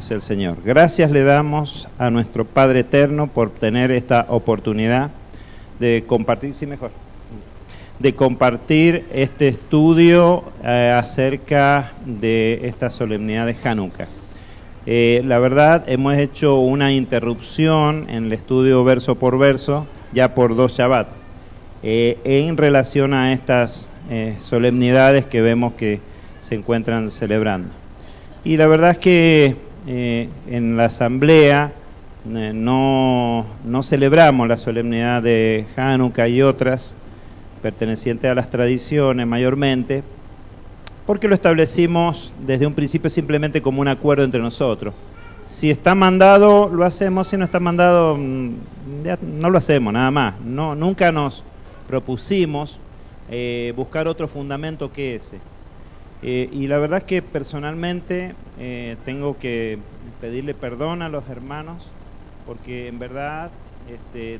El Señor. Gracias le damos a nuestro Padre Eterno por tener esta oportunidad de compartir, sí, mejor, de compartir este estudio acerca de esta solemnidad de Hanukkah. La verdad, hemos hecho una interrupción en el estudio verso por verso, ya por 2 Shabbat, en relación a estas solemnidades que vemos que se encuentran celebrando. Y la verdad es que en la asamblea no celebramos la solemnidad de Hanukkah y otras pertenecientes a las tradiciones mayormente, porque lo establecimos desde un principio simplemente como un acuerdo entre nosotros. Si está mandado, lo hacemos; si no está mandado, ya no lo hacemos, nada más. Nunca nos propusimos buscar otro fundamento que ese. Y la verdad es que personalmente tengo que pedirle perdón a los hermanos, porque en verdad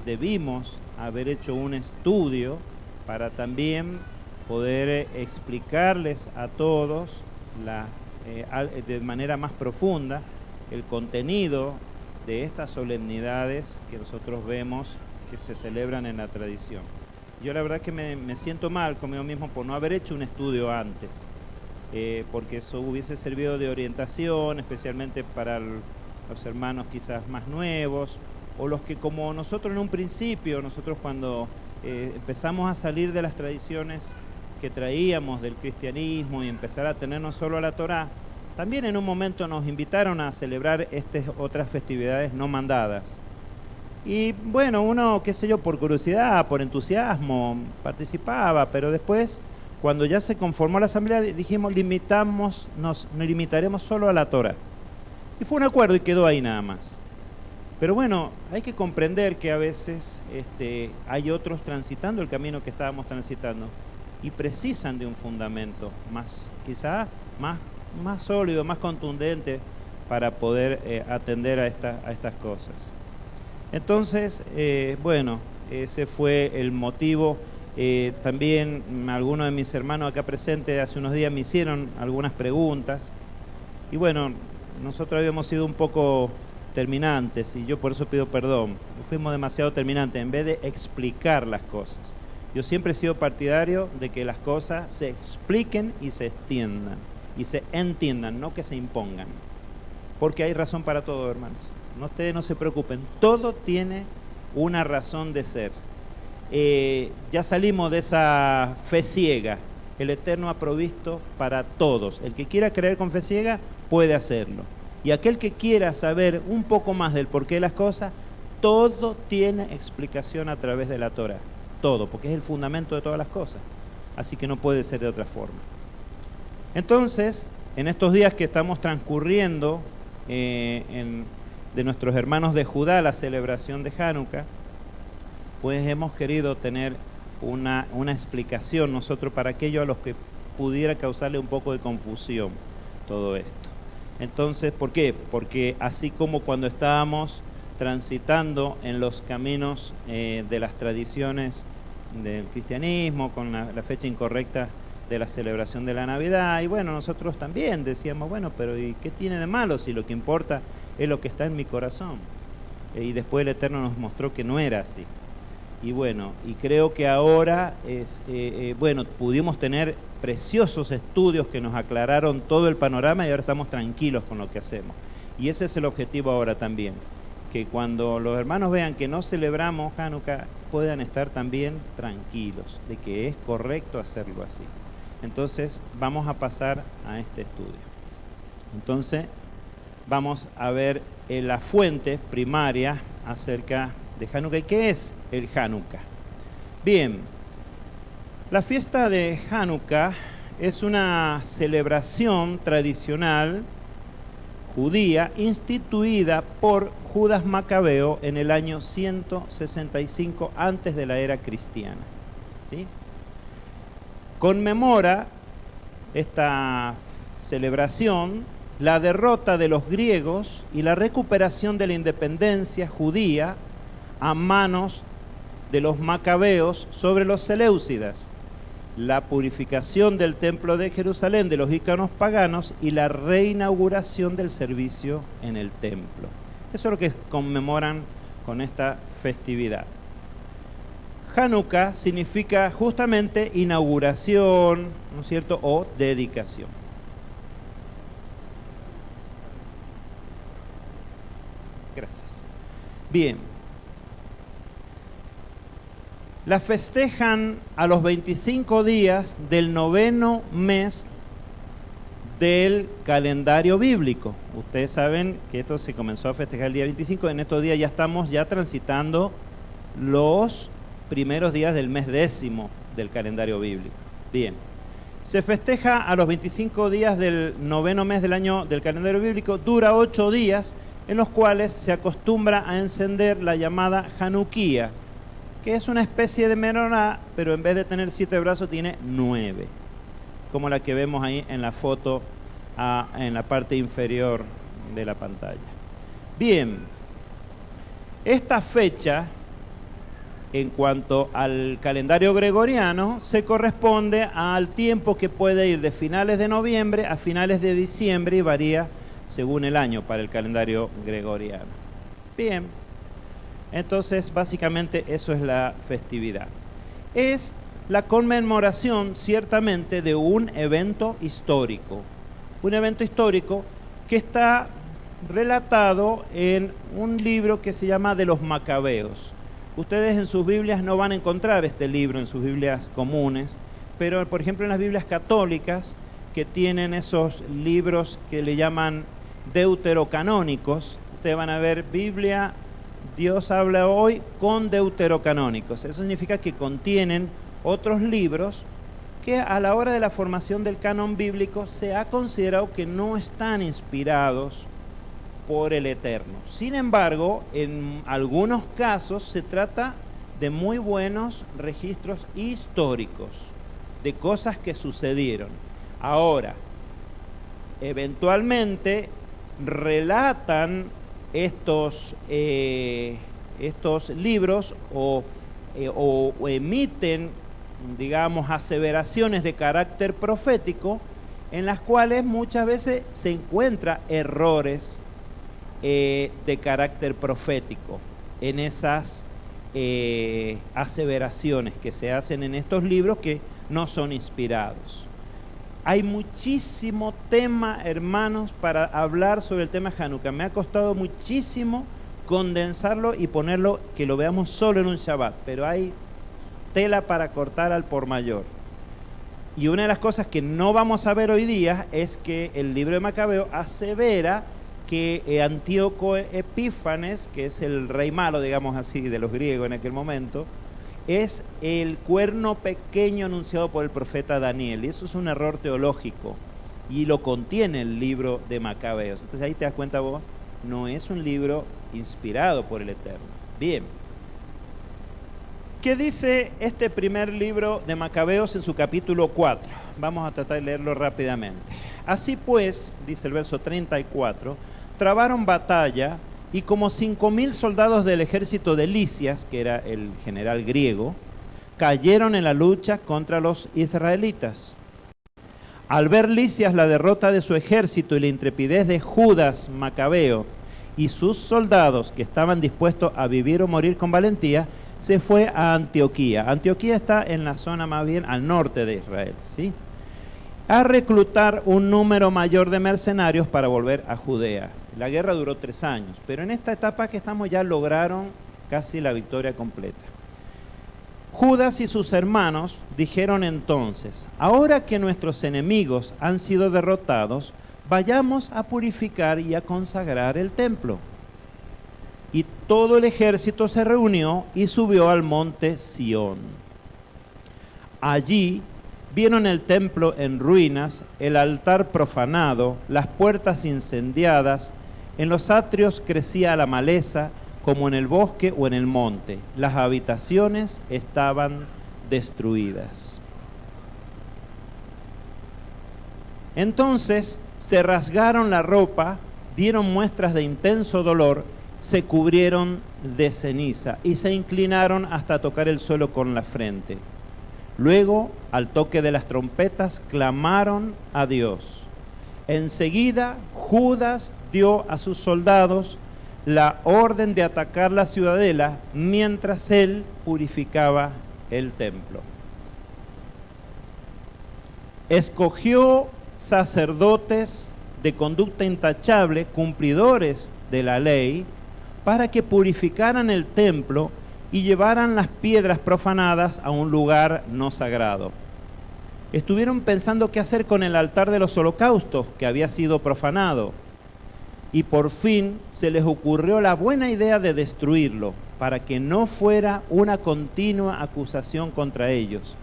debimos haber hecho un estudio para también poder explicarles a todos de manera más profunda el contenido de estas solemnidades que nosotros vemos que se celebran en la tradición. Yo la verdad que me siento mal conmigo mismo por no haber hecho un estudio antes. Porque eso hubiese servido de orientación, especialmente para los hermanos quizás más nuevos, o los que como nosotros en un principio, nosotros cuando empezamos a salir de las tradiciones que traíamos del cristianismo y empezar a tener no solo a la Torá, también en un momento nos invitaron a celebrar estas otras festividades no mandadas. Y bueno, uno, qué sé yo, por curiosidad, por entusiasmo, participaba, pero después, cuando ya se conformó la asamblea, dijimos, nos limitaremos solo a la Torá. Y fue un acuerdo y quedó ahí nada más. Pero bueno, hay que comprender que a veces hay otros transitando el camino que estábamos transitando y precisan de un fundamento quizás más sólido, más contundente para poder atender a estas cosas. Entonces, bueno, ese fue el motivo. También algunos de mis hermanos acá presentes hace unos días me hicieron algunas preguntas y bueno, nosotros habíamos sido un poco terminantes y yo por eso pido perdón. Fuimos demasiado terminantes en vez de explicar las cosas. Yo siempre he sido partidario de que las cosas se expliquen y se extiendan y se entiendan, no que se impongan, porque hay razón para todo, hermanos. Ustedes no se preocupen, todo tiene una razón de ser. Ya salimos de esa fe ciega. El Eterno ha provisto para todos. El que quiera creer con fe ciega puede hacerlo. Y aquel que quiera saber un poco más del porqué de las cosas, todo tiene explicación a través de la Torá. Todo, porque es el fundamento de todas las cosas. Así que no puede ser de otra forma. Entonces, en estos días que estamos transcurriendo de nuestros hermanos de Judá, la celebración de Hanukkah, pues hemos querido tener una explicación nosotros para aquellos a los que pudiera causarle un poco de confusión todo esto. Entonces, ¿por qué? Porque así como cuando estábamos transitando en los caminos de las tradiciones del cristianismo, con la fecha incorrecta de la celebración de la Navidad, y bueno, nosotros también decíamos, bueno, pero ¿y qué tiene de malo si lo que importa es lo que está en mi corazón? Y después el Eterno nos mostró que no era así. Y bueno, y creo que ahora bueno, pudimos tener preciosos estudios que nos aclararon todo el panorama y ahora estamos tranquilos con lo que hacemos. Y ese es el objetivo ahora también, que cuando los hermanos vean que no celebramos Hanukkah, puedan estar también tranquilos de que es correcto hacerlo así. Entonces, vamos a pasar a este estudio. Entonces, vamos a ver la fuente primaria acerca de Hanukkah. ¿Y qué es el Hanukkah? Bien, la fiesta de Hanukkah es una celebración tradicional judía instituida por Judas Macabeo en el año 165 antes de la era cristiana. ¿Sí? Conmemora esta celebración la derrota de los griegos y la recuperación de la independencia judía a manos de los macabeos sobre los seleucidas la purificación del templo de Jerusalén de los íconos paganos y la reinauguración del servicio en el templo. Eso es lo que conmemoran con esta festividad. Hanukkah significa justamente inauguración, ¿no es cierto?, o dedicación. Gracias. Bien. La festejan a los 25 días del 9º mes del calendario bíblico. Ustedes saben que esto se comenzó a festejar el día 25, en estos días ya estamos transitando los primeros días del mes 10º del calendario bíblico. Bien, se festeja a los 25 días del 9º mes del año del calendario bíblico, dura 8 días, en los cuales se acostumbra a encender la llamada Hanukkah, que es una especie de menorá, pero en vez de tener 7 brazos tiene 9, como la que vemos ahí en la foto en la parte inferior de la pantalla. Bien, esta fecha, en cuanto al calendario gregoriano, se corresponde al tiempo que puede ir de finales de noviembre a finales de diciembre y varía según el año para el calendario gregoriano. Bien, entonces básicamente eso es la festividad. Es la conmemoración ciertamente de un evento histórico que está relatado en un libro que se llama de los Macabeos. Ustedes en sus Biblias no van a encontrar este libro en sus Biblias comunes, pero por ejemplo en las Biblias católicas, que tienen esos libros que le llaman deuterocanónicos, ustedes van a ver Biblia, Dios habla hoy con deuterocanónicos. Eso significa que contienen otros libros que a la hora de la formación del canon bíblico se ha considerado que no están inspirados por el Eterno. Sin embargo, en algunos casos se trata de muy buenos registros históricos de cosas que sucedieron. Ahora, eventualmente relatan estos libros o emiten, digamos, aseveraciones de carácter profético en las cuales muchas veces se encuentran errores de carácter profético en esas aseveraciones que se hacen en estos libros que no son inspirados. Hay muchísimo tema, hermanos, para hablar sobre el tema Hanukkah. Me ha costado muchísimo condensarlo y ponerlo, que lo veamos solo en un Shabbat, pero hay tela para cortar al por mayor. Y una de las cosas que no vamos a ver hoy día es que el libro de Macabeo asevera que Antíoco Epífanes, que es el rey malo, digamos así, de los griegos en aquel momento, es el cuerno pequeño anunciado por el profeta Daniel. Y eso es un error teológico y lo contiene el libro de Macabeos. Entonces ahí te das cuenta vos, no es un libro inspirado por el Eterno. Bien. ¿Qué dice este primer libro de Macabeos en su capítulo 4? Vamos a tratar de leerlo rápidamente. Así pues, dice el verso 34, trabaron batalla y como 5.000 soldados del ejército de Lisias, que era el general griego, cayeron en la lucha contra los israelitas. Al ver Lisias la derrota de su ejército y la intrepidez de Judas Macabeo y sus soldados que estaban dispuestos a vivir o morir con valentía, se fue a Antioquía. Antioquía está en la zona más bien al norte de Israel, ¿sí? A reclutar un número mayor de mercenarios para volver a Judea. La guerra duró 3 años, pero en esta etapa que estamos ya lograron casi la victoria completa. Judas y sus hermanos dijeron entonces: ahora que nuestros enemigos han sido derrotados, vayamos a purificar y a consagrar el templo. Y todo el ejército se reunió y subió al monte Sión. Allí vieron el templo en ruinas, el altar profanado, las puertas incendiadas, en los atrios crecía la maleza, como en el bosque o en el monte. Las habitaciones estaban destruidas. Entonces se rasgaron la ropa, dieron muestras de intenso dolor, se cubrieron de ceniza y se inclinaron hasta tocar el suelo con la frente. Luego, al toque de las trompetas, clamaron a Dios. Enseguida, Judas dio a sus soldados la orden de atacar la ciudadela mientras él purificaba el templo. Escogió sacerdotes de conducta intachable, cumplidores de la ley, para que purificaran el templo y llevaran las piedras profanadas a un lugar no sagrado. Estuvieron pensando qué hacer con el altar de los holocaustos que había sido profanado, y por fin se les ocurrió la buena idea de destruirlo, para que no fuera una continua acusación contra ellos,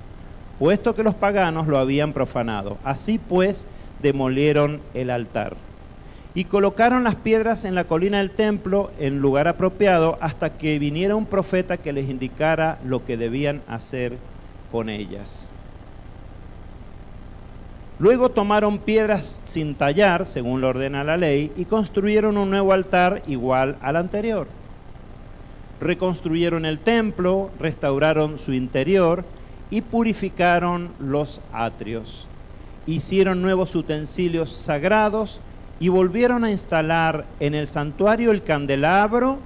puesto que los paganos lo habían profanado. Así pues, demolieron el altar y colocaron las piedras en la colina del templo en lugar apropiado hasta que viniera un profeta que les indicara lo que debían hacer con ellas. Luego tomaron piedras sin tallar, según lo ordena la ley, y construyeron un nuevo altar igual al anterior. Reconstruyeron el templo, restauraron su interior y purificaron los atrios. Hicieron nuevos utensilios sagrados y volvieron a instalar en el santuario el candelabro,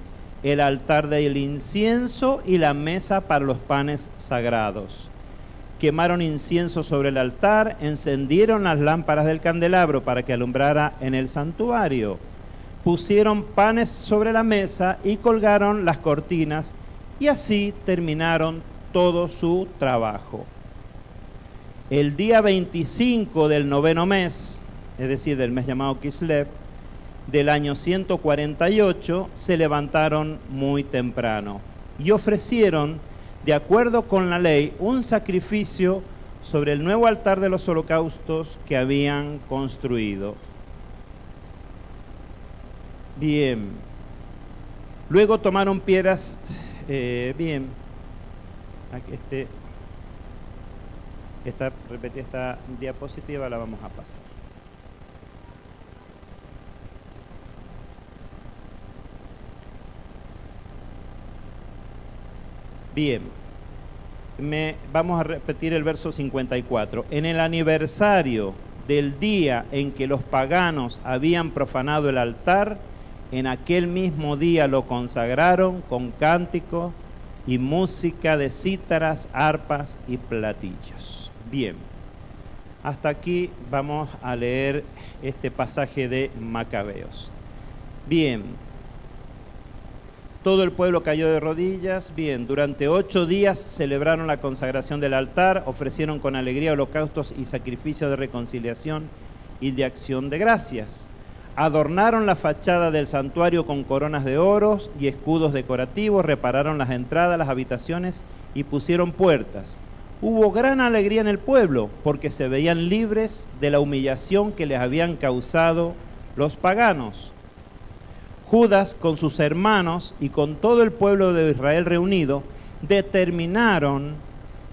el altar del incienso y la mesa para los panes sagrados. Quemaron incienso sobre el altar, encendieron las lámparas del candelabro para que alumbrara en el santuario. Pusieron panes sobre la mesa y colgaron las cortinas, y así terminaron todo su trabajo. El día 25 del noveno mes, es decir, del mes llamado Kislev, del año 148, se levantaron muy temprano y ofrecieron, de acuerdo con la ley, un sacrificio sobre el nuevo altar de los holocaustos que habían construido. Bien. Luego tomaron piedras, bien. Aquí esta diapositiva la vamos a pasar. Bien, vamos a repetir el verso 54. En el aniversario del día en que los paganos habían profanado el altar, en aquel mismo día lo consagraron con cántico y música de cítaras, arpas y platillos. Bien, hasta aquí vamos a leer este pasaje de Macabeos. Bien. Todo el pueblo cayó de rodillas. Bien, durante 8 días celebraron la consagración del altar, ofrecieron con alegría holocaustos y sacrificios de reconciliación y de acción de gracias. Adornaron la fachada del santuario con coronas de oro y escudos decorativos, repararon las entradas, las habitaciones y pusieron puertas. Hubo gran alegría en el pueblo porque se veían libres de la humillación que les habían causado los paganos. Judas, con sus hermanos y con todo el pueblo de Israel reunido, determinaron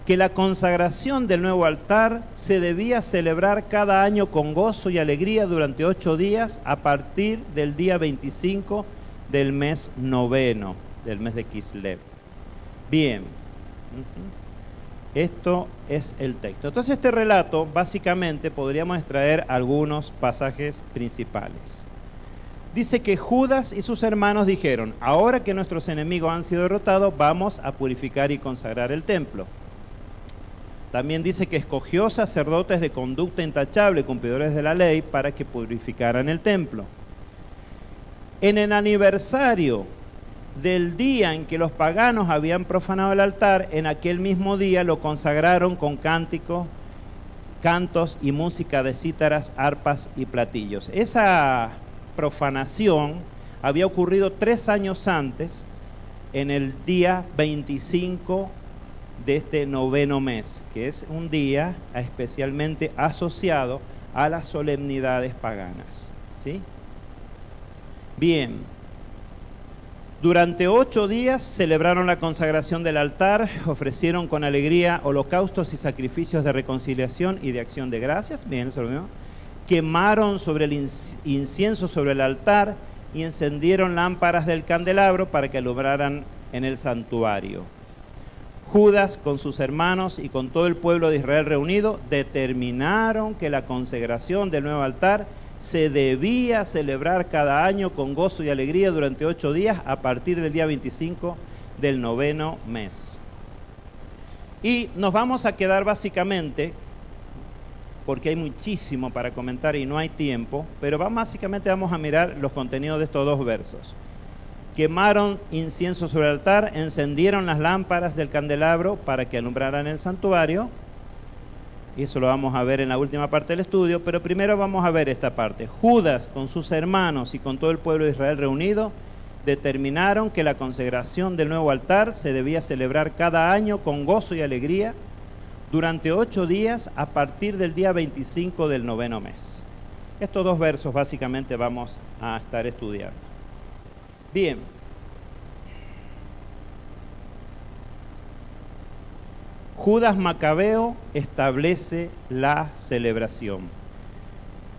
que la consagración del nuevo altar se debía celebrar cada año con gozo y alegría durante 8 días a partir del día 25 del mes noveno, del mes de Kislev. Bien, esto es el texto. Entonces este relato, básicamente, podríamos extraer algunos pasajes principales. Dice que Judas y sus hermanos dijeron: ahora que nuestros enemigos han sido derrotados, vamos a purificar y consagrar el templo. También dice que escogió sacerdotes de conducta intachable, cumplidores de la ley, para que purificaran el templo. En el aniversario del día en que los paganos habían profanado el altar, en aquel mismo día lo consagraron con cánticos, cantos y música de cítaras, arpas y platillos. Esa profanación había ocurrido 3 años antes, en el día 25 de este noveno mes, que es un día especialmente asociado a las solemnidades paganas, ¿sí? Bien, durante 8 días celebraron la consagración del altar, ofrecieron con alegría holocaustos y sacrificios de reconciliación y de acción de gracias. Bien, eso lo mismo. Quemaron sobre el incienso sobre el altar y encendieron lámparas del candelabro para que alumbraran en el santuario. Judas con sus hermanos y con todo el pueblo de Israel reunido determinaron que la consagración del nuevo altar se debía celebrar cada año con gozo y alegría durante 8 días a partir del día 25 del 9º mes. Y nos vamos a quedar básicamente, porque hay muchísimo para comentar y no hay tiempo, pero básicamente vamos a mirar los contenidos de estos 2 versos. Quemaron incienso sobre el altar, encendieron las lámparas del candelabro para que alumbraran el santuario. Y eso lo vamos a ver en la última parte del estudio, pero primero vamos a ver esta parte. Judas con sus hermanos y con todo el pueblo de Israel reunido determinaron que la consagración del nuevo altar se debía celebrar cada año con gozo y alegría durante 8 días a partir del día 25 del 9º mes. Estos 2 versos básicamente vamos a estar estudiando. Bien. Judas Macabeo establece la celebración.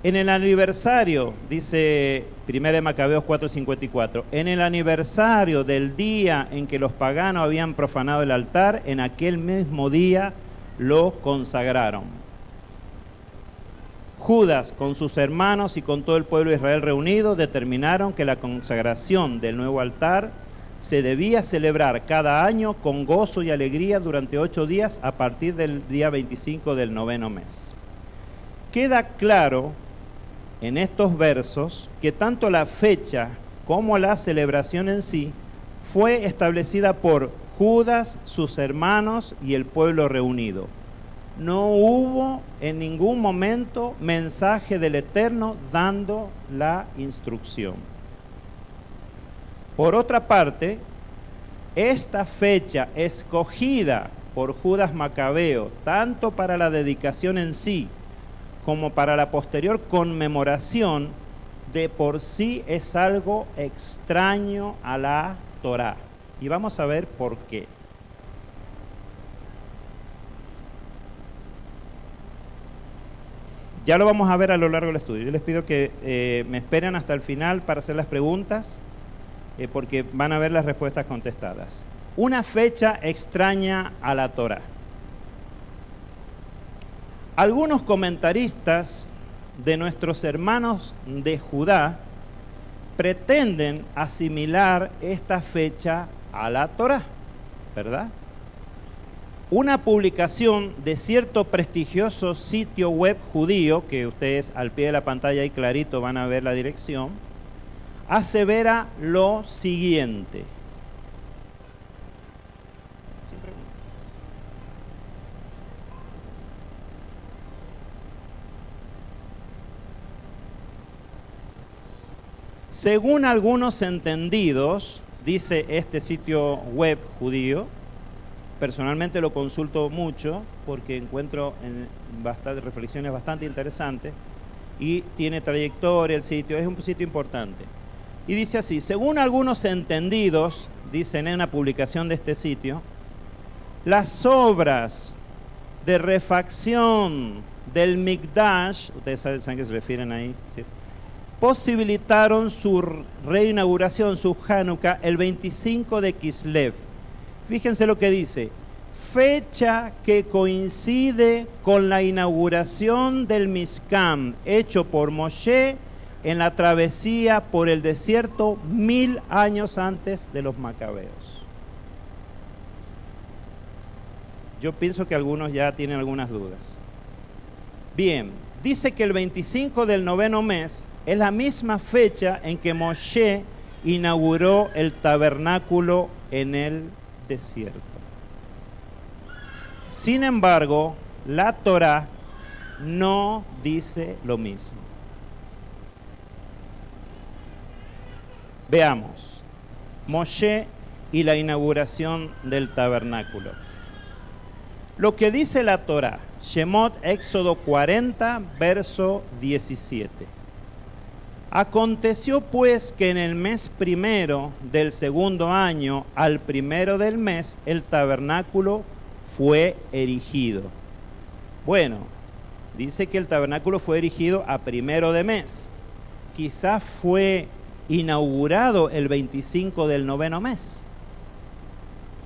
En el aniversario, dice 1 Macabeos 4:54, en el aniversario del día en que los paganos habían profanado el altar, en aquel mismo día lo consagraron. Judas con sus hermanos y con todo el pueblo de Israel reunido determinaron que la consagración del nuevo altar se debía celebrar cada año con gozo y alegría durante 8 días a partir del día 25 del 9º mes. Queda claro en estos versos que tanto la fecha como la celebración en sí fue establecida por Judas, sus hermanos y el pueblo reunido. No hubo en ningún momento mensaje del Eterno dando la instrucción. Por otra parte, esta fecha escogida por Judas Macabeo, tanto para la dedicación en sí, como para la posterior conmemoración, de por sí es algo extraño a la Torá. Y vamos a ver por qué. Ya lo vamos a ver a lo largo del estudio. Yo les pido que me esperen hasta el final para hacer las preguntas, porque van a ver las respuestas contestadas. Una fecha extraña a la Torá. Algunos comentaristas de nuestros hermanos de Judá pretenden asimilar esta fecha a la Torá, ¿verdad? Una publicación de cierto prestigioso sitio web judío, que ustedes al pie de la pantalla ahí clarito van a ver la dirección, asevera lo siguiente. Según algunos entendidos, dice este sitio web judío, personalmente lo consulto mucho porque encuentro reflexiones bastante interesantes y tiene trayectoria el sitio, es un sitio importante. Y dice así, según algunos entendidos, dicen en una publicación de este sitio, las obras de refacción del Mikdash, ustedes saben que se refieren ahí, ¿sí?, posibilitaron su reinauguración, su Hanukkah, el 25 de Kislev. Fíjense lo que dice, fecha que coincide con la inauguración del Mishkan, hecho por Moshe en la travesía por el desierto 1000 años antes de los Macabeos. Yo pienso que algunos ya tienen algunas dudas. Bien, dice que el 25 del 9º mes es la misma fecha en que Moshe inauguró el tabernáculo en el desierto. Sin embargo, la Torá no dice lo mismo. Veamos, Moshe y la inauguración del tabernáculo. Lo que dice la Torá, Shemot, Éxodo 40, verso 17. Aconteció pues que en el mes primero del segundo año, al primero del mes, el tabernáculo fue erigido. Bueno, dice que el tabernáculo fue erigido a primero de mes. Quizás fue inaugurado el 25 del 9º mes.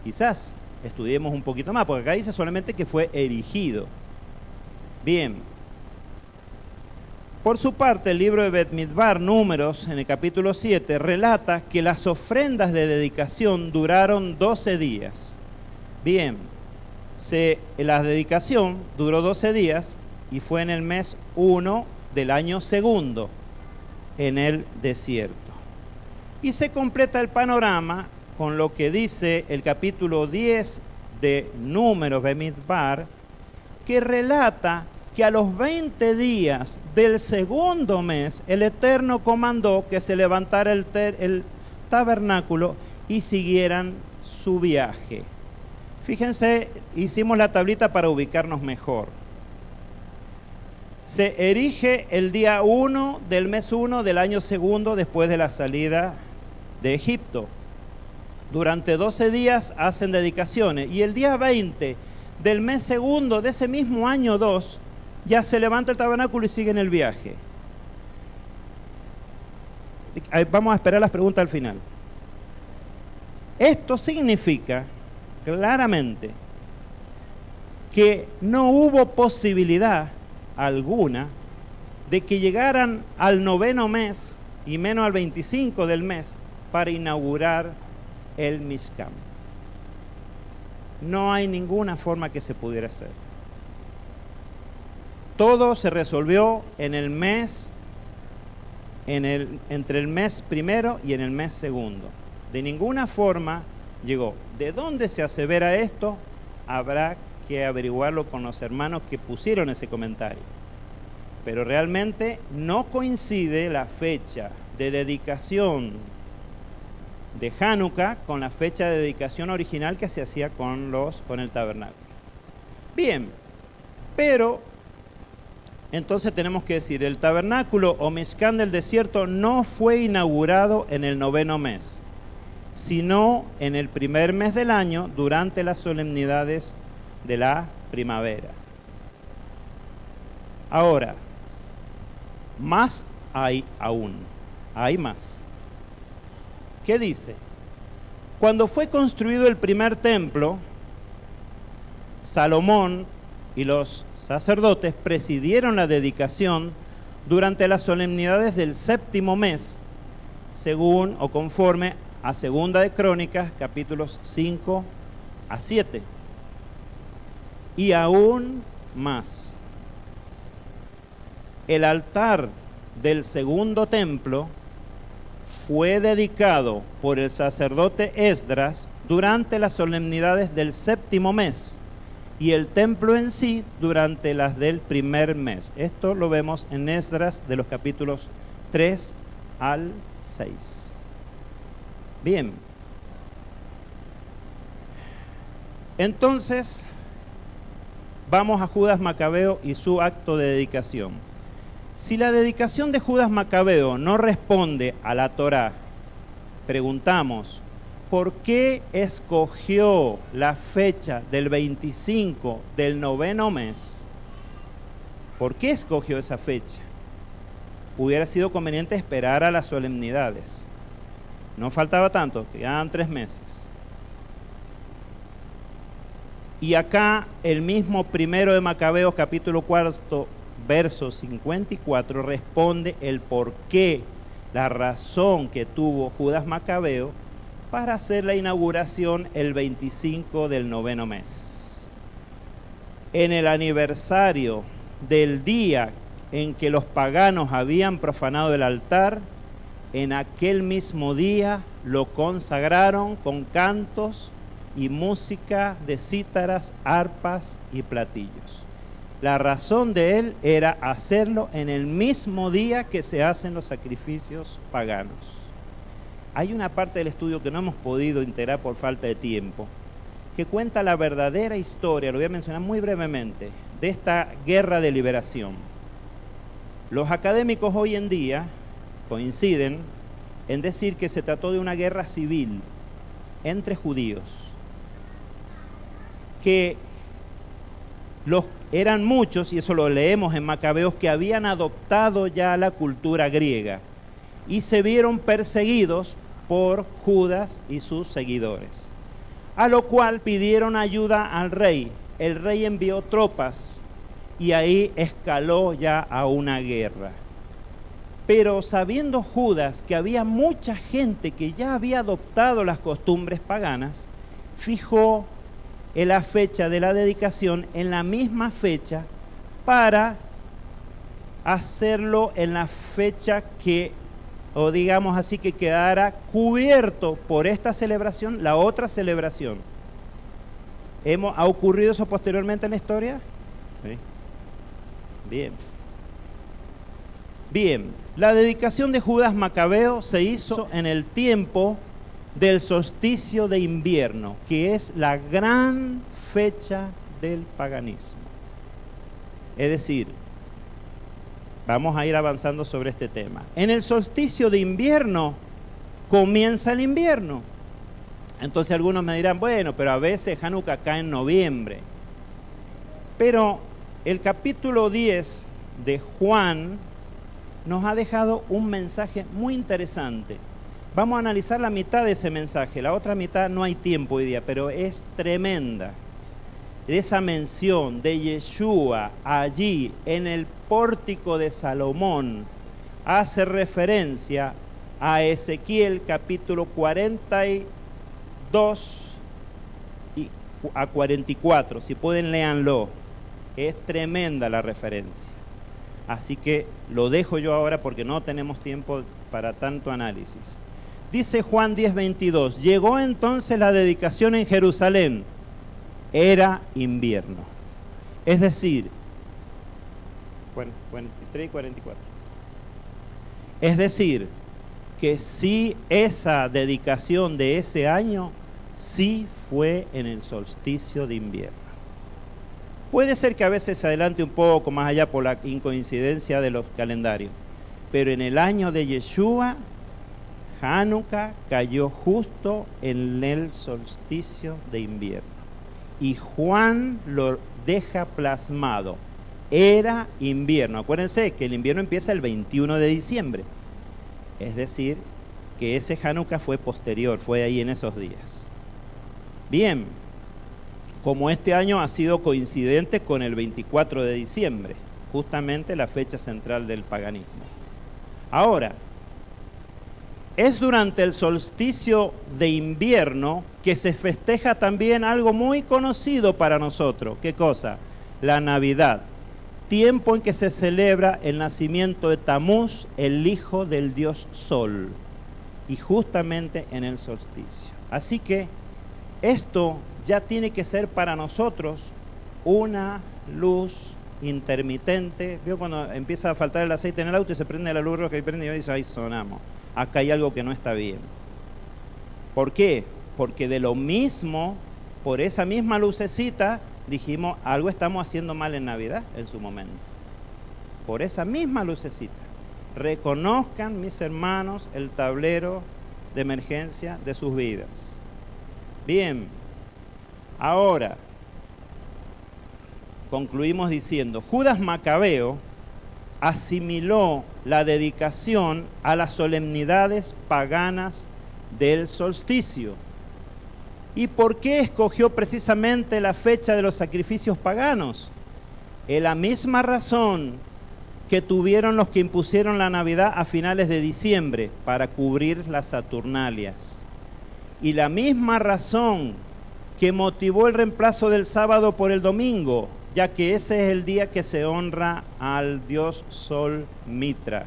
Quizás. estudiemos un poquito más, porque acá dice solamente que fue erigido. Bien. Por su parte, el libro de Bamidbar, Números, en el capítulo 7, relata que las ofrendas de dedicación duraron 12 días. Bien, la dedicación duró 12 días y fue en el mes 1 del año segundo, en el desierto. Y se completa el panorama con lo que dice el capítulo 10 de Números, Bamidbar, que relata que a los 20 días del segundo mes, el Eterno comandó que se levantara el tabernáculo y siguieran su viaje. Fíjense, hicimos la tablita para ubicarnos mejor. Se erige el día 1 del mes 1 del año segundo después de la salida de Egipto. Durante 12 días hacen dedicaciones y el día 20 del mes segundo de ese mismo año 2 ya se levanta el tabernáculo y siguen el viaje. Vamos a esperar las preguntas al final. Esto significa claramente que no hubo posibilidad alguna de que llegaran al noveno mes y menos al 25 del mes para inaugurar el Mishkan. No hay ninguna forma que se pudiera hacer. Todo se resolvió en el mes, entre el mes primero y en el mes segundo. De ninguna forma llegó. ¿De dónde se asevera esto? Habrá que averiguarlo con los hermanos que pusieron ese comentario. Pero realmente no coincide la fecha de dedicación de Hanukkah con la fecha de dedicación original que se hacía con el tabernáculo. Bien, pero entonces tenemos que decir, el tabernáculo o Mishkan del desierto no fue inaugurado en el noveno mes, sino en el primer mes del año durante las solemnidades de la primavera. Ahora, más hay aún, hay más. ¿Qué dice? Cuando fue construido el primer templo, Salomón y los sacerdotes presidieron la dedicación durante las solemnidades del séptimo mes, según o conforme a Segunda de Crónicas, capítulos 5 a 7. Y aún más, el altar del segundo templo fue dedicado por el sacerdote Esdras durante las solemnidades del séptimo mes y el templo en sí durante las del primer mes. Esto lo vemos en Esdras de los capítulos 3 al 6. Bien. Entonces, vamos a Judas Macabeo y su acto de dedicación. Si la dedicación de Judas Macabeo no responde a la Torá, preguntamos, ¿por qué escogió la fecha del 25 del noveno mes? ¿Por qué escogió esa fecha? Hubiera sido conveniente esperar a las solemnidades. No faltaba tanto, quedaban 3 meses. Y acá el mismo primero de Macabeos, capítulo 4, verso 54, responde el por qué, la razón que tuvo Judas Macabeo para hacer la inauguración el 25 del noveno mes. En el aniversario del día en que los paganos habían profanado el altar, en aquel mismo día lo consagraron con cantos y música de cítaras, arpas y platillos. La razón de él era hacerlo en el mismo día que se hacen los sacrificios paganos. Hay una parte del estudio que no hemos podido integrar por falta de tiempo, que cuenta la verdadera historia, lo voy a mencionar muy brevemente, de esta guerra de liberación. Los académicos hoy en día coinciden en decir que se trató de una guerra civil entre judíos, que eran muchos, y eso lo leemos en Macabeos, que habían adoptado ya la cultura griega y se vieron perseguidos por Judas y sus seguidores. a lo cual pidieron ayuda al rey. El rey envió tropas y ahí escaló ya a una guerra. Pero sabiendo Judas que había mucha gente que ya había adoptado las costumbres paganas, fijó la fecha de la dedicación en la misma fecha para hacerlo en la fecha que, o digamos así, que quedara cubierto por esta celebración, la otra celebración. ¿Ha ocurrido eso posteriormente en la historia? Sí. Bien. Bien, la dedicación de Judas Macabeo se hizo en el tiempo del solsticio de invierno, que es la gran fecha del paganismo. Es decir, vamos a ir avanzando sobre este tema. En el solsticio de invierno comienza el invierno. Entonces algunos me dirán, bueno, pero a veces Hanukkah cae en noviembre. Pero el capítulo 10 de Juan nos ha dejado un mensaje muy interesante. Vamos a analizar la mitad de ese mensaje, la otra mitad no hay tiempo hoy día, pero es tremenda. Esa mención de Yeshua allí en el pórtico de Salomón hace referencia a Ezequiel capítulo 42 y a 44. Si pueden, léanlo. Es tremenda la referencia. Así que lo dejo yo ahora porque no tenemos tiempo para tanto análisis. Dice Juan 10:22, llegó entonces la dedicación en Jerusalén. Era invierno. Es decir, 43 y 44. Es decir, que sí, esa dedicación de ese año sí fue en el solsticio de invierno. Puede ser que a veces se adelante un poco más allá por la incoincidencia de los calendarios, pero en el año de Yeshua, Hanukkah cayó justo en el solsticio de invierno. Y Juan lo deja plasmado. Era invierno. Acuérdense que el invierno empieza el 21 de diciembre. Es decir, que ese Hanukkah fue posterior, fue ahí en esos días. Bien, como este año ha sido coincidente con el 24 de diciembre, justamente la fecha central del paganismo. Ahora, es durante el solsticio de invierno que se festeja también algo muy conocido para nosotros. ¿Qué cosa? La Navidad, tiempo en que se celebra el nacimiento de Tamuz, el hijo del dios Sol, y justamente en el solsticio. Así que esto ya tiene que ser para nosotros una luz intermitente. ¿Vio cuando empieza a faltar el aceite en el auto y se prende la luz roja y prende y dice, ahí sonamos? Acá hay algo que no está bien. ¿Por qué? Porque de lo mismo, por esa misma lucecita, dijimos, algo estamos haciendo mal en Navidad en su momento. Por esa misma lucecita. Reconozcan, mis hermanos, el tablero de emergencia de sus vidas. Bien, ahora, concluimos diciendo, Judas Macabeo asimiló la dedicación a las solemnidades paganas del solsticio. ¿Y por qué escogió precisamente la fecha de los sacrificios paganos? Es la misma razón que tuvieron los que impusieron la Navidad a finales de diciembre para cubrir las Saturnalias. Y la misma razón que motivó el reemplazo del sábado por el domingo, ya que ese es el día que se honra al dios Sol Mitra.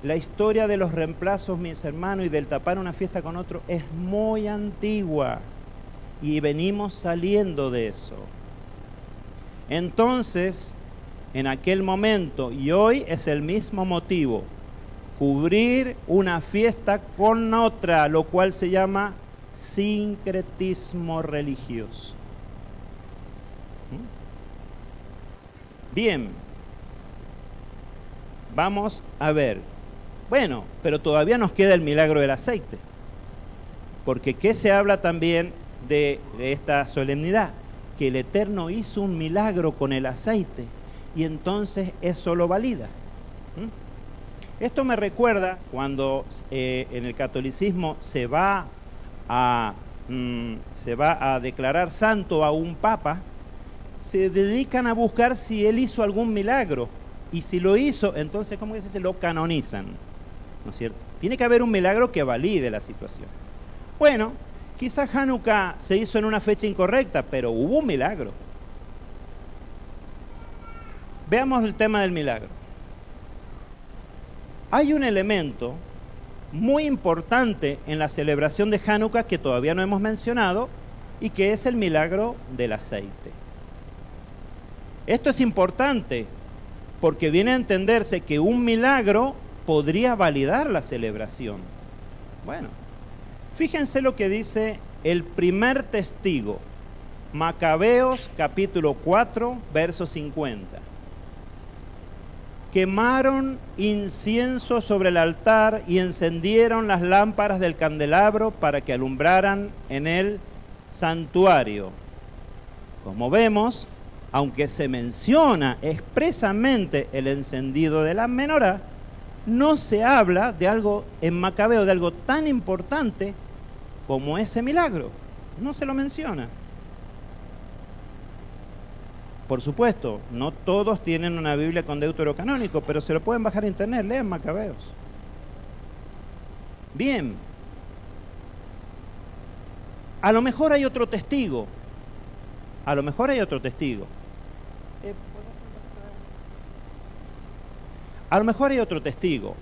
La historia de los reemplazos, mis hermanos, y del tapar una fiesta con otro es muy antigua y venimos saliendo de eso. Entonces, en aquel momento y hoy es el mismo motivo, cubrir una fiesta con otra, lo cual se llama sincretismo religioso. Bien, vamos a ver. Bueno, pero todavía nos queda el milagro del aceite. Porque ¿qué se habla también de esta solemnidad? Que el Eterno hizo un milagro con el aceite y entonces eso lo valida. Esto me recuerda cuando en el catolicismo se va a se va a declarar santo a un papa, se dedican a buscar si él hizo algún milagro. Y si lo hizo, entonces, ¿cómo que se dice? Lo canonizan, ¿no es cierto? Tiene que haber un milagro que valide la situación. Bueno, quizás Hanukkah se hizo en una fecha incorrecta, pero hubo un milagro. Veamos el tema del milagro. Hay un elemento muy importante en la celebración de Hanukkah que todavía no hemos mencionado y que es el milagro del aceite. Esto es importante porque viene a entenderse que un milagro podría validar la celebración. Bueno, fíjense lo que dice el primer testigo, Macabeos capítulo 4, verso 50. Quemaron incienso sobre el altar y encendieron las lámparas del candelabro para que alumbraran en el santuario. Como vemos, aunque se menciona expresamente el encendido de la menorá, no se habla de algo en Macabeo, de algo tan importante como ese milagro. No se lo menciona. Por supuesto, no todos tienen una Biblia con deuterocanónico, pero se lo pueden bajar a internet, lean Macabeos. Bien. A lo mejor hay otro testigo. A lo mejor hay otro testigo. A lo mejor hay otro testigo.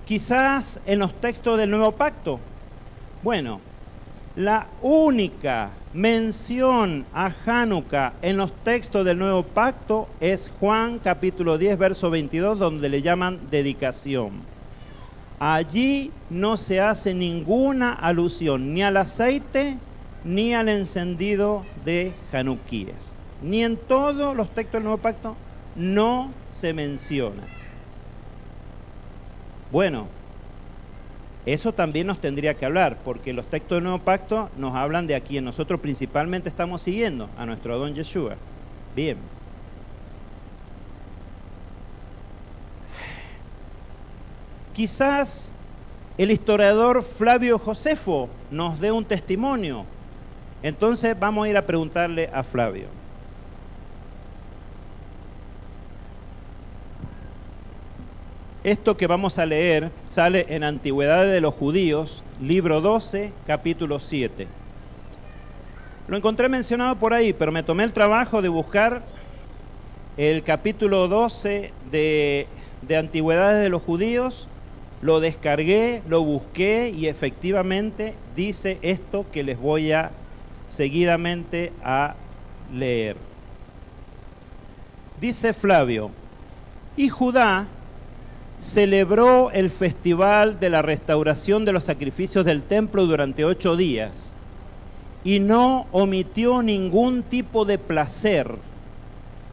Quizás en los textos del Nuevo Pacto. Bueno, la única mención a Hanukkah en los textos del Nuevo Pacto es Juan capítulo 10, verso 22, donde le llaman dedicación. Allí no se hace ninguna alusión ni al aceite ni al encendido de Hanukkíes. Ni en todos los textos del Nuevo Pacto no se menciona. Bueno, eso también nos tendría que hablar, porque los textos del Nuevo Pacto nos hablan de a quien nosotros principalmente estamos siguiendo, a nuestro Adón Yeshua. Bien. Quizás el historiador Flavio Josefo nos dé un testimonio. Entonces vamos a ir a preguntarle a Flavio. Esto que vamos a leer sale en Antigüedades de los Judíos, libro 12, capítulo 7. Lo encontré mencionado por ahí, pero me tomé el trabajo de buscar el capítulo 12 de Antigüedades de los Judíos, lo descargué, lo busqué y efectivamente dice esto que les voy a seguidamente a leer. Dice Flavio, y Judá celebró el festival de la restauración de los sacrificios del templo durante 8 días y no omitió ningún tipo de placer,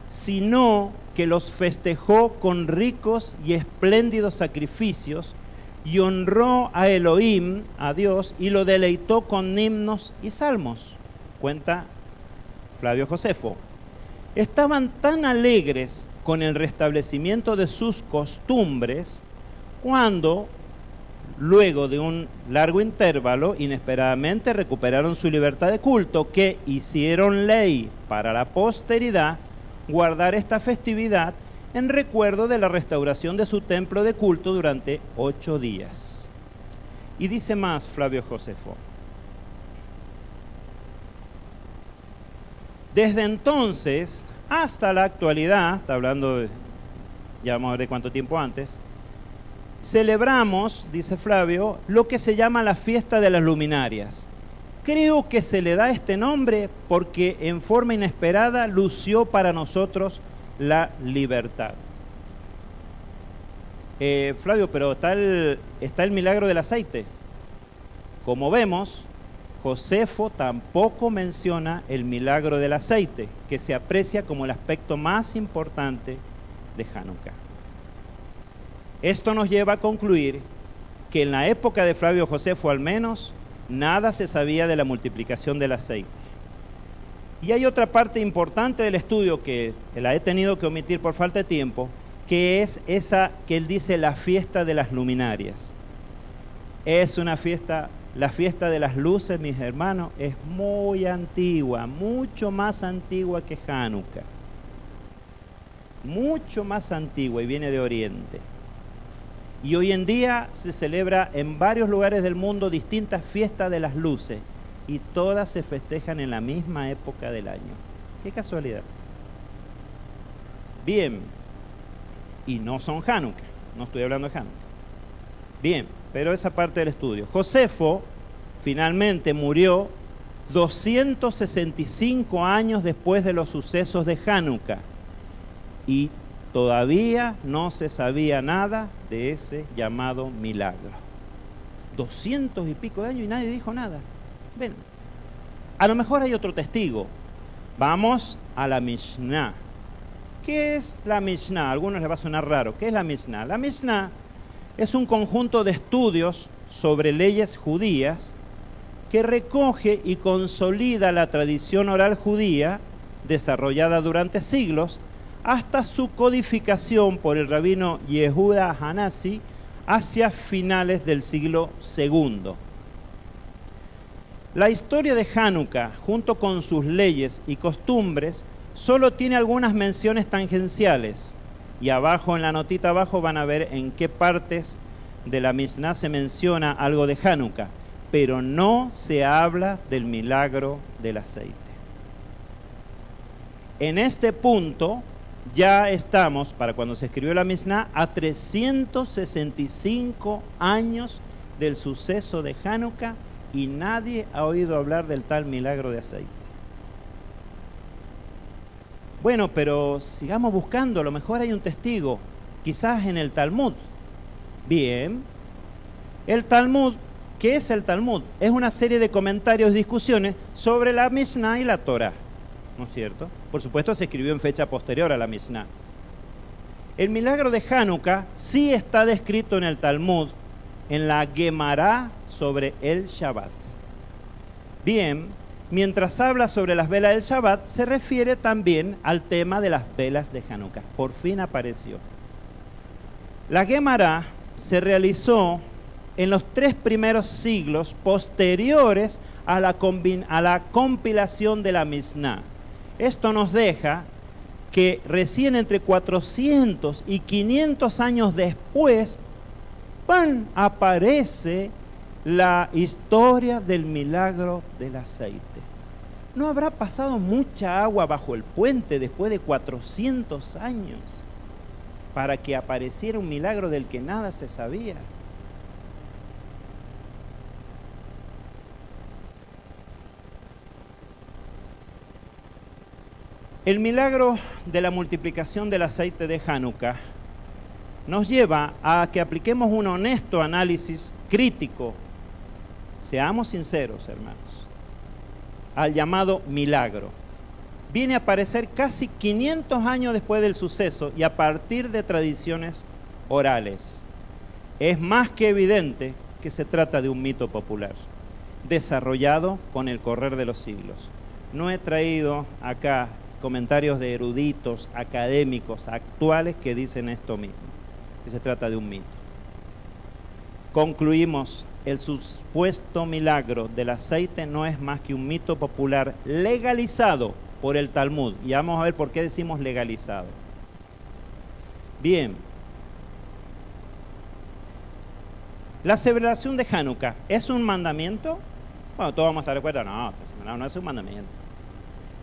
sino que los festejó con ricos y espléndidos sacrificios y honró a Elohim, a Dios, y lo deleitó con himnos y salmos. Cuenta Flavio Josefo. Estaban tan alegres con el restablecimiento de sus costumbres, cuando, luego de un largo intervalo, inesperadamente recuperaron su libertad de culto, que hicieron ley para la posteridad guardar esta festividad en recuerdo de la restauración de su templo de culto durante 8 días. Y dice más Flavio Josefo. Desde entonces hasta la actualidad, está hablando de, ya vamos a ver de cuánto tiempo antes, celebramos, dice Flavio, lo que se llama la fiesta de las luminarias. Creo que se le da este nombre porque en forma inesperada lució para nosotros la libertad. Flavio, pero está el milagro del aceite. Como vemos, Josefo tampoco menciona el milagro del aceite, que se aprecia como el aspecto más importante de Hanukkah. Esto nos lleva a concluir que en la época de Flavio Josefo al menos, nada se sabía de la multiplicación del aceite. Y hay otra parte importante del estudio que la he tenido que omitir por falta de tiempo, que es esa que él dice la fiesta de las luminarias. Es una fiesta La fiesta de las luces, mis hermanos, es muy antigua, mucho más antigua que Hanukkah. Mucho más antigua y viene de Oriente. Y hoy en día se celebra en varios lugares del mundo distintas fiestas de las luces y todas se festejan en la misma época del año. ¡Qué casualidad! Bien, y no son Hanukkah, no estoy hablando de Hanukkah. Bien, pero esa parte del estudio. Josefo finalmente murió 265 años después de los sucesos de Hanukkah y todavía no se sabía nada de ese llamado milagro. 200 y pico de años y nadie dijo nada. Ven, a lo mejor hay otro testigo. Vamos a la Mishnah. ¿Qué es la Mishnah? A algunos les va a sonar raro. ¿Qué es la Mishnah? La Mishnah es un conjunto de estudios sobre leyes judías que recoge y consolida la tradición oral judía desarrollada durante siglos hasta su codificación por el rabino Yehuda Hanasi hacia finales del siglo II. La historia de Hanukkah, junto con sus leyes y costumbres, solo tiene algunas menciones tangenciales, y abajo en la notita abajo van a ver en qué partes de la Mishnah se menciona algo de Hanukkah, pero no se habla del milagro del aceite. En este punto ya estamos, para cuando se escribió la Mishnah, a 365 años del suceso de Hanukkah y nadie ha oído hablar del tal milagro de aceite. Bueno, pero sigamos buscando, a lo mejor hay un testigo, quizás en el Talmud. Bien, el Talmud, ¿qué es el Talmud? Es una serie de comentarios y discusiones sobre la Mishnah y la Torah, ¿no es cierto? Por supuesto se escribió en fecha posterior a la Mishnah. El milagro de Hanukkah sí está descrito en el Talmud, en la Gemara sobre el Shabbat. Bien, mientras habla sobre las velas del Shabbat, se refiere también al tema de las velas de Hanukkah. Por fin apareció. La Gemara se realizó en los 3 primeros siglos posteriores a la compilación de la Mishnah. Esto nos deja que recién entre 400 y 500 años después aparece la historia del milagro del aceite. ¿No habrá pasado mucha agua bajo el puente después de 400 años para que apareciera un milagro del que nada se sabía? El milagro de la multiplicación del aceite de Hanukkah nos lleva a que apliquemos un honesto análisis crítico, seamos sinceros, hermanos, al llamado milagro. Viene a aparecer casi 500 años después del suceso y a partir de tradiciones orales. Es más que evidente que se trata de un mito popular, desarrollado con el correr de los siglos. No he traído acá comentarios de eruditos, académicos, actuales que dicen esto mismo, que se trata de un mito. Concluimos, el supuesto milagro del aceite no es más que un mito popular legalizado por el Talmud. Y vamos a ver por qué decimos legalizado. Bien. ¿La celebración de Hanukkah es un mandamiento? Bueno, todos vamos a dar cuenta, no es un mandamiento.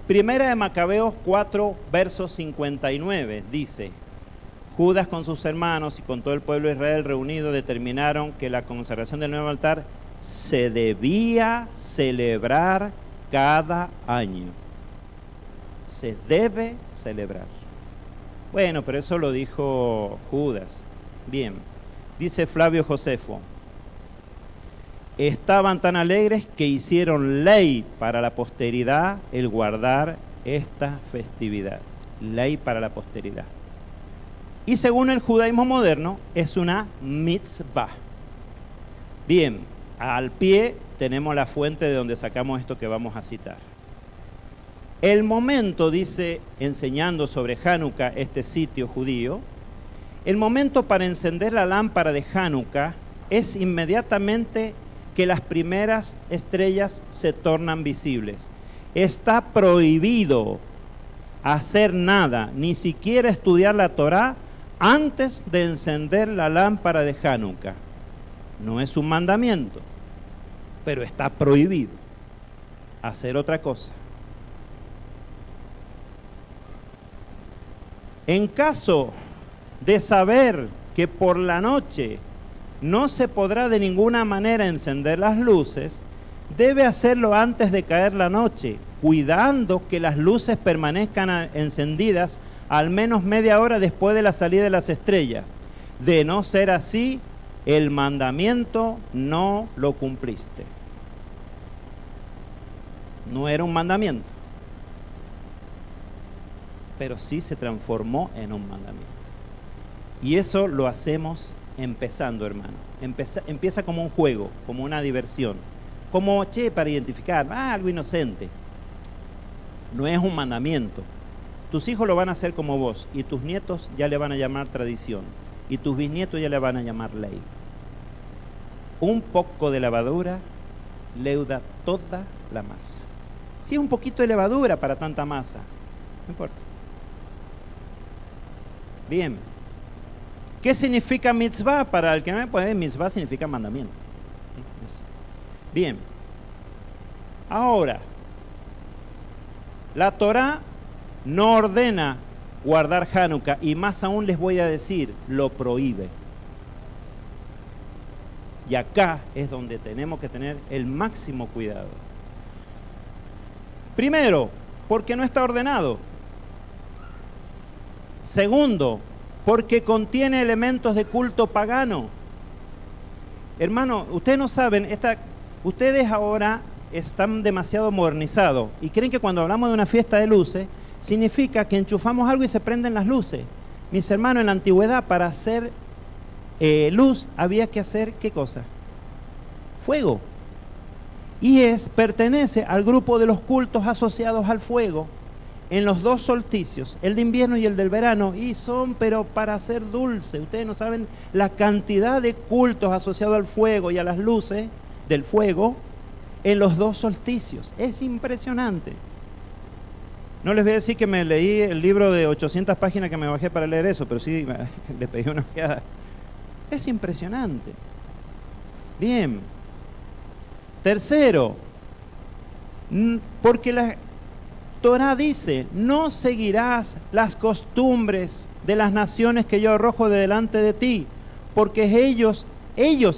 Primera de Macabeos 4, verso 59, dice: Judas con sus hermanos y con todo el pueblo de Israel reunido determinaron que la consagración del nuevo altar se debía celebrar cada año. Se debe celebrar. Bueno, pero eso lo dijo Judas. Bien, dice Flavio Josefo: estaban tan alegres que hicieron ley para la posteridad el guardar esta festividad. Ley para la posteridad. Y según el judaísmo moderno, es una mitzvah. Bien, al pie tenemos la fuente de donde sacamos esto que vamos a citar. El momento, dice, enseñando sobre Hanukkah, este sitio judío, el momento para encender la lámpara de Hanukkah es inmediatamente que las primeras estrellas se tornan visibles. Está prohibido hacer nada, ni siquiera estudiar la Torá antes de encender la lámpara de Hanukkah. No es un mandamiento, pero está prohibido hacer otra cosa. En caso de saber que por la noche no se podrá de ninguna manera encender las luces, debe hacerlo antes de caer la noche, cuidando que las luces permanezcan encendidas al menos media hora después de la salida de las estrellas. De no ser así, el mandamiento no lo cumpliste. No era un mandamiento, pero sí se transformó en un mandamiento. Y eso lo hacemos empezando, hermano. Empieza como un juego, como una diversión. Como, para identificar, algo inocente. No es un mandamiento. Tus hijos lo van a hacer como vos, y tus nietos ya le van a llamar tradición, y tus bisnietos ya le van a llamar ley. Un poco de levadura leuda toda la masa. Sí, un poquito de levadura para tanta masa, no importa. Bien. ¿Qué significa mitzvah? Para el que no me puede, mitzvah significa mandamiento. Eso. Bien. Ahora, la Torá no ordena guardar Hanukkah, y más aún les voy a decir, lo prohíbe. Y acá es donde tenemos que tener el máximo cuidado. Primero, porque no está ordenado. Segundo, porque contiene elementos de culto pagano. Hermano, ustedes no saben, ustedes ahora están demasiado modernizados y creen que cuando hablamos de una fiesta de luces, significa que enchufamos algo y se prenden las luces. Mis hermanos, en la antigüedad, para hacer luz había que hacer, ¿qué cosa? Fuego. Y pertenece al grupo de los cultos asociados al fuego en los dos solsticios, el de invierno y el del verano, y son, pero para hacer dulce. Ustedes no saben la cantidad de cultos asociados al fuego y a las luces del fuego en los dos solsticios. Es impresionante. No les voy a decir que me leí el libro de 800 páginas que me bajé para leer eso, pero sí le pegué una ojeada. Es impresionante. Bien. Tercero, porque la Torá dice, no seguirás las costumbres de las naciones que yo arrojo de delante de ti, porque ellos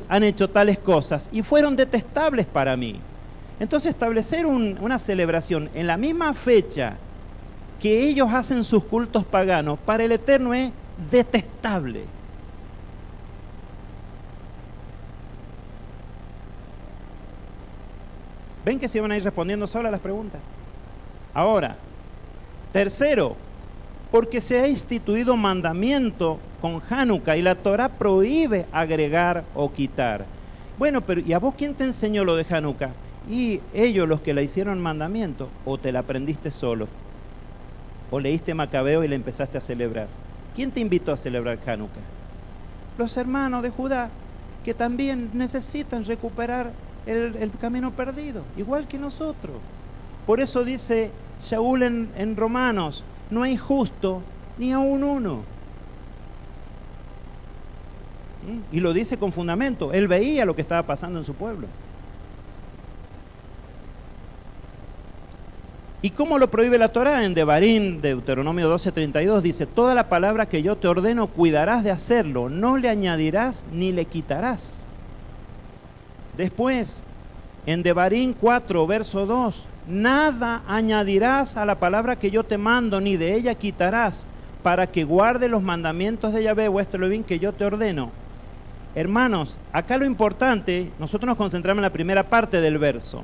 han hecho tales cosas y fueron detestables para mí. Entonces establecer una celebración en la misma fecha que ellos hacen sus cultos paganos, para el Eterno es detestable. ¿Ven que se van a ir respondiendo solas las preguntas? Ahora, tercero, porque se ha instituido mandamiento con Hanukkah y la Torá prohíbe agregar o quitar. Bueno, pero ¿y a vos quién te enseñó lo de Hanukkah? Y ellos, los que la hicieron mandamiento, o te la aprendiste solo, o leíste Macabeo y la empezaste a celebrar. ¿Quién te invitó a celebrar Hanukkah? Los hermanos de Judá, que también necesitan recuperar el camino perdido, igual que nosotros. Por eso dice Shaul en Romanos, no hay justo ni aún uno. Y lo dice con fundamento. Él veía lo que estaba pasando en su pueblo. ¿Y cómo lo prohíbe la Torá? En Devarim, Deuteronomio 12:32, dice, toda la palabra que yo te ordeno cuidarás de hacerlo, no le añadirás ni le quitarás. Después, en Devarim 4, verso 2, nada añadirás a la palabra que yo te mando, ni de ella quitarás, para que guarde los mandamientos de Yahvé, vuestro Elohim, que yo te ordeno. Hermanos, acá lo importante, nosotros nos concentramos en la primera parte del verso,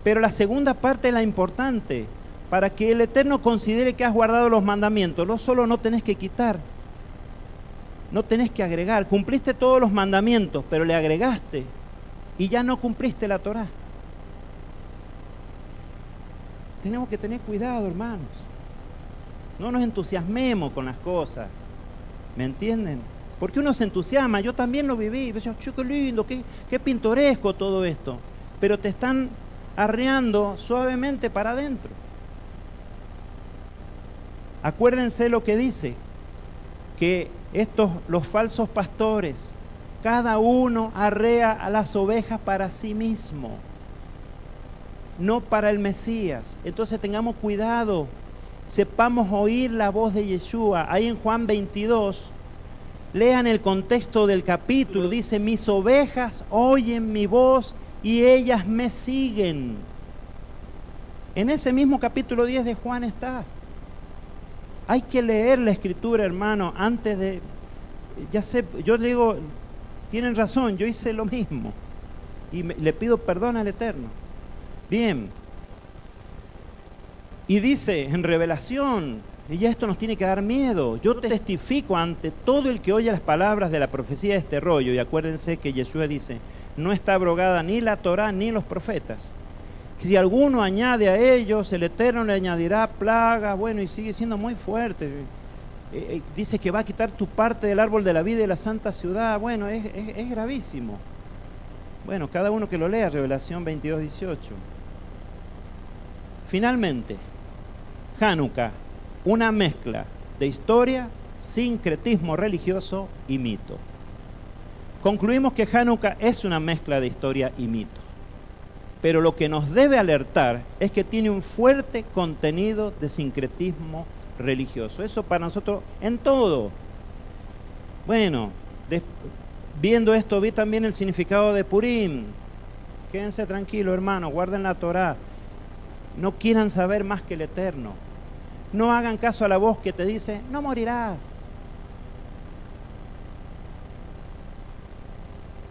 pero la segunda parte es la importante, para que el Eterno considere que has guardado los mandamientos. No solo no tenés que quitar, no tenés que agregar, cumpliste todos los mandamientos, pero le agregaste y ya no cumpliste la Torá. Tenemos que tener cuidado, hermanos. No nos entusiasmemos con las cosas. ¿Me entienden? Porque uno se entusiasma, yo también lo viví, y decía, qué lindo, qué pintoresco todo esto. Pero te están arreando suavemente para adentro. Acuérdense lo que dice, que los falsos pastores, cada uno arrea a las ovejas para sí mismo, no para el Mesías. Entonces tengamos cuidado, sepamos oír la voz de Yeshua. Ahí en Juan 22, lean el contexto del capítulo, dice, mis ovejas oyen mi voz y ellas me siguen. En ese mismo capítulo 10 de Juan está. Hay que leer la Escritura, hermano, antes de... Ya sé, yo le digo, tienen razón, yo hice lo mismo. Y le pido perdón al Eterno. Bien. Y dice en Revelación, y ya esto nos tiene que dar miedo, yo testifico ante todo el que oye las palabras de la profecía de este rollo, y acuérdense que Yeshua dice, no está abrogada ni la Torá ni los profetas. Si alguno añade a ellos, el Eterno le añadirá plagas. Bueno, y sigue siendo muy fuerte. Dice que va a quitar tu parte del árbol de la vida y de la santa ciudad. Bueno, es gravísimo. Bueno, cada uno que lo lea, Revelación 22, 18. Finalmente, Hanukkah, una mezcla de historia, sincretismo religioso y mito. Concluimos que Hanukkah es una mezcla de historia y mito. Pero lo que nos debe alertar es que tiene un fuerte contenido de sincretismo religioso. Eso para nosotros en todo. Bueno, viendo esto vi también el significado de Purim. Quédense tranquilos, hermanos, guarden la Torá. No quieran saber más que el Eterno. No hagan caso a la voz que te dice, no morirás.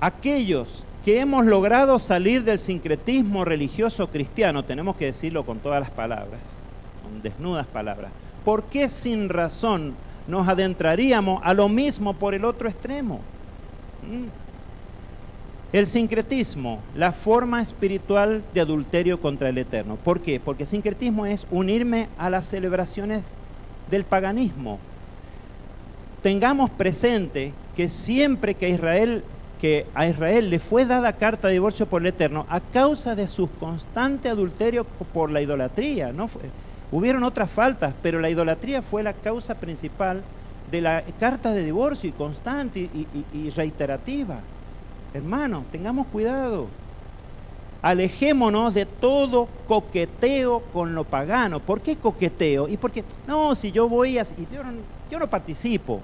Aquellos que hemos logrado salir del sincretismo religioso cristiano, tenemos que decirlo con todas las palabras, con desnudas palabras, ¿por qué sin razón nos adentraríamos a lo mismo por el otro extremo? El sincretismo, la forma espiritual de adulterio contra el Eterno. ¿Por qué? Porque sincretismo es unirme a las celebraciones del paganismo. Tengamos presente que siempre que a Israel le fue dada carta de divorcio por el Eterno a causa de su constante adulterio por la idolatría. Hubieron otras faltas, pero la idolatría fue la causa principal de la carta de divorcio y constante y reiterativa. Hermano, tengamos cuidado. Alejémonos de todo coqueteo con lo pagano. ¿Por qué coqueteo? Y porque, no, si yo voy así, yo no participo.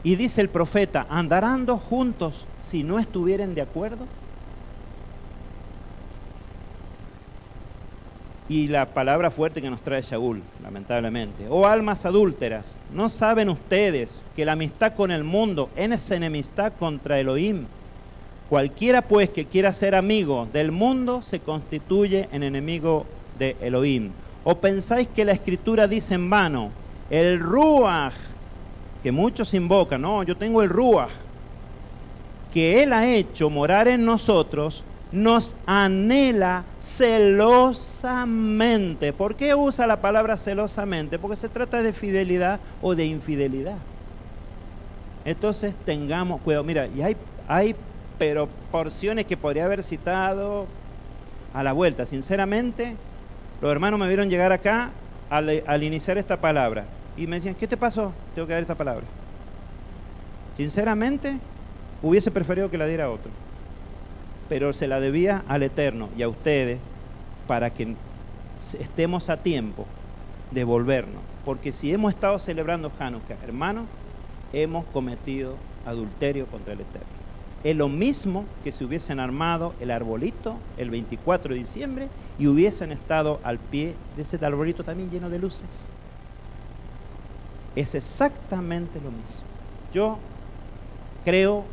Y dice el profeta, ¿andarán dos juntos si no estuvieran de acuerdo? Y la palabra fuerte que nos trae Shaul, lamentablemente. Oh almas adúlteras, ¿no saben ustedes que la amistad con el mundo es enemistad contra Elohim? Cualquiera pues que quiera ser amigo del mundo se constituye en enemigo de Elohim. ¿O pensáis que la Escritura dice en vano, el Ruach, que muchos invocan, no, yo tengo el Ruach, que Él ha hecho morar en nosotros, nos anhela celosamente? ¿Por qué usa la palabra celosamente? Porque se trata de fidelidad o de infidelidad. Entonces tengamos cuidado. Mira, y hay pero porciones que podría haber citado a la vuelta. Sinceramente, los hermanos me vieron llegar acá al iniciar esta palabra y me decían, ¿qué te pasó? Tengo que dar esta palabra. Sinceramente, hubiese preferido que la diera otro, pero se la debía al Eterno y a ustedes para que estemos a tiempo de volvernos, porque si hemos estado celebrando Hanukkah, hermanos, hemos cometido adulterio contra el Eterno. Es lo mismo que si hubiesen armado el arbolito el 24 de diciembre y hubiesen estado al pie de ese arbolito también lleno de luces. Es exactamente lo mismo. Yo creo,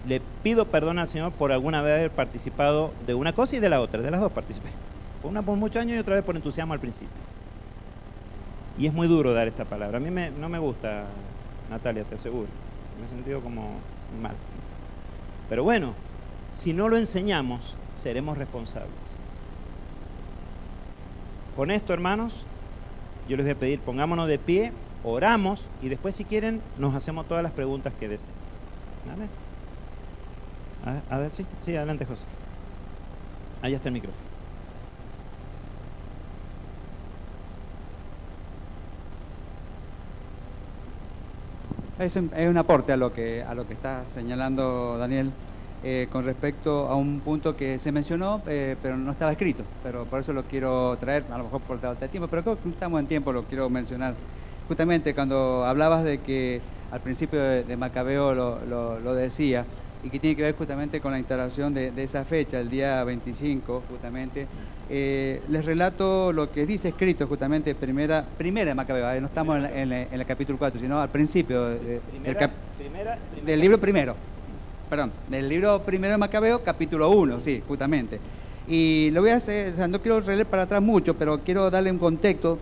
le pido perdón al Señor por alguna vez haber participado de una cosa y de la otra, de las dos participé. Una por muchos años y otra vez por entusiasmo al principio. Y es muy duro dar esta palabra. A mí no me gusta, Natalia, te aseguro. Me he sentido como mal. Pero bueno, si no lo enseñamos, seremos responsables. Con esto, hermanos, yo les voy a pedir, pongámonos de pie oramos y después si quieren nos hacemos todas las preguntas que deseen. ¿Vale? Sí, adelante José. Ahí está el micrófono. Es un aporte a lo que está señalando Daniel con respecto a un punto que se mencionó, pero no estaba escrito. Pero por eso lo quiero traer, a lo mejor por falta de tiempo, pero creo que estamos en tiempo, lo quiero mencionar. Justamente cuando hablabas de que al principio de Macabeo lo decía, y que tiene que ver justamente con la instalación de esa fecha, el día 25, justamente. Les relato lo que dice escrito justamente primera de Macabeo, no estamos en el capítulo 4, sino al principio del libro primero. Perdón, del libro primero de Macabeo, capítulo 1, sí, justamente. Y lo voy a hacer, o sea, no quiero releer para atrás mucho, pero quiero darle un contexto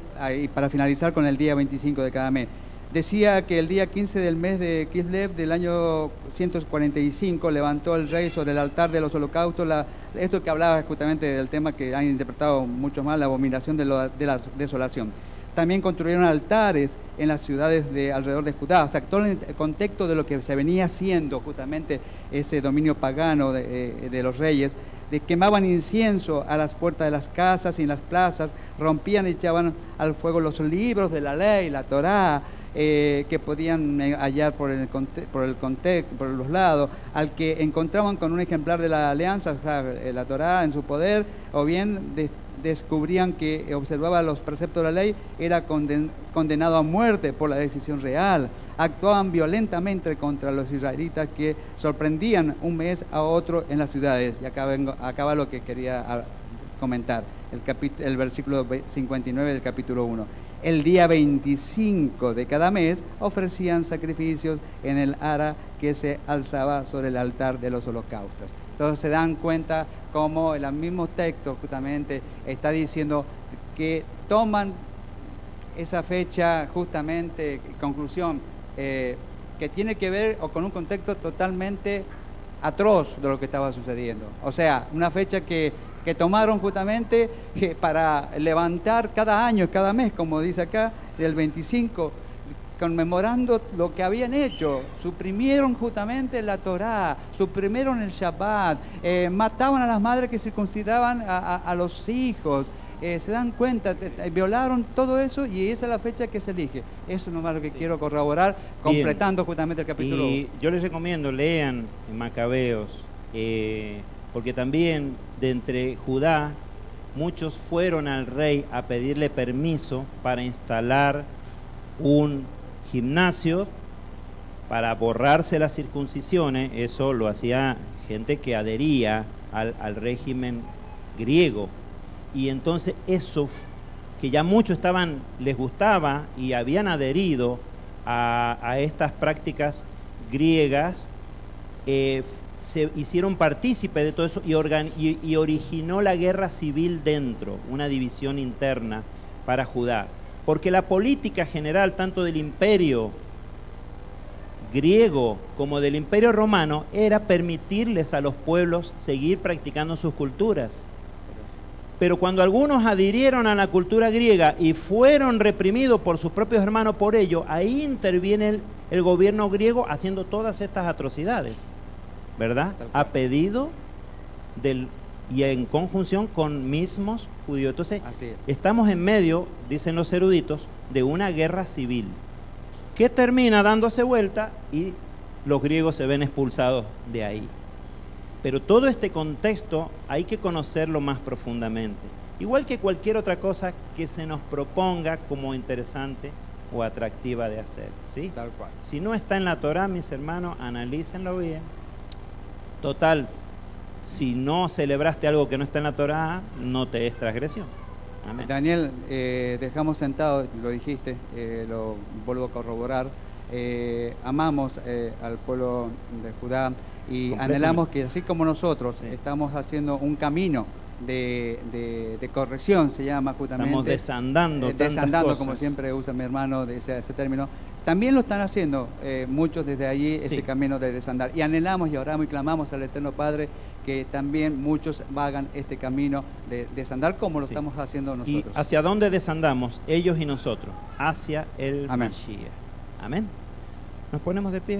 para finalizar con el día 25 de cada mes. Decía que el día 15 del mes de Kislev del año 145 levantó el rey sobre el altar de los holocaustos, esto que hablaba justamente del tema que han interpretado mucho más, la abominación de la desolación. También construyeron altares en las ciudades alrededor de Judá, o sea, todo el contexto de lo que se venía haciendo justamente ese dominio pagano de los reyes, quemaban incienso a las puertas de las casas y en las plazas, rompían y echaban al fuego los libros de la ley, la Torá, que podían hallar por los lados, al que encontraban con un ejemplar de la alianza, o sea, la Torá en su poder, o bien descubrían que observaba los preceptos de la ley, era condenado a muerte por la decisión real. Actuaban violentamente contra los israelitas que sorprendían un mes a otro en las ciudades. Y acaba lo que quería comentar, el versículo 59 del capítulo 1. El día 25 de cada mes ofrecían sacrificios en el ara que se alzaba sobre el altar de los holocaustos. Entonces se dan cuenta cómo el mismo texto justamente está diciendo que toman esa fecha justamente, conclusión, que tiene que ver con un contexto totalmente atroz de lo que estaba sucediendo. O sea, una fecha que tomaron justamente para levantar cada año, cada mes, como dice acá, del 25, conmemorando lo que habían hecho. Suprimieron justamente la Torá, suprimieron el Shabbat, mataban a las madres que circuncidaban a los hijos. Se dan cuenta, violaron todo eso y esa es la fecha que se elige. Eso nomás lo que quiero corroborar, completando justamente el capítulo 1. Y yo les recomiendo, lean en Macabeos, porque también de entre Judá, muchos fueron al rey a pedirle permiso para instalar un gimnasio para borrarse las circuncisiones. Eso lo hacía gente que adhería al régimen griego. Y entonces eso, que ya muchos les gustaba y habían adherido a estas prácticas griegas, se hicieron partícipes de todo eso y originó la guerra civil dentro, una división interna para Judá. Porque la política general, tanto del imperio griego como del imperio romano, era permitirles a los pueblos seguir practicando sus culturas. Pero cuando algunos adhirieron a la cultura griega y fueron reprimidos por sus propios hermanos por ello, ahí interviene el gobierno griego haciendo todas estas atrocidades, ¿verdad? A pedido y en conjunción con mismos judíos. Entonces, estamos en medio, dicen los eruditos, de una guerra civil que termina dándose vuelta y los griegos se ven expulsados de ahí. Pero todo este contexto hay que conocerlo más profundamente, igual que cualquier otra cosa que se nos proponga como interesante o atractiva de hacer, ¿sí? Tal cual. Si no está en la Torá, mis hermanos, analícenlo bien. Total, si no celebraste algo que no está en la Torá, no te es transgresión. Amén. Daniel, dejamos sentado, lo dijiste, lo vuelvo a corroborar, amamos al pueblo de Judá y anhelamos que así como nosotros estamos haciendo un camino de corrección, se llama justamente. Estamos desandando desandando, como siempre usa mi hermano ese término. También lo están haciendo muchos desde allí, ese camino de desandar. Y anhelamos y oramos y clamamos al Eterno Padre que también muchos hagan este camino de desandar como lo Sí. estamos haciendo ¿Y nosotros. hacia dónde desandamos? Ellos y nosotros. Hacia el Amén. Mashiach. Amén. Nos ponemos de pie.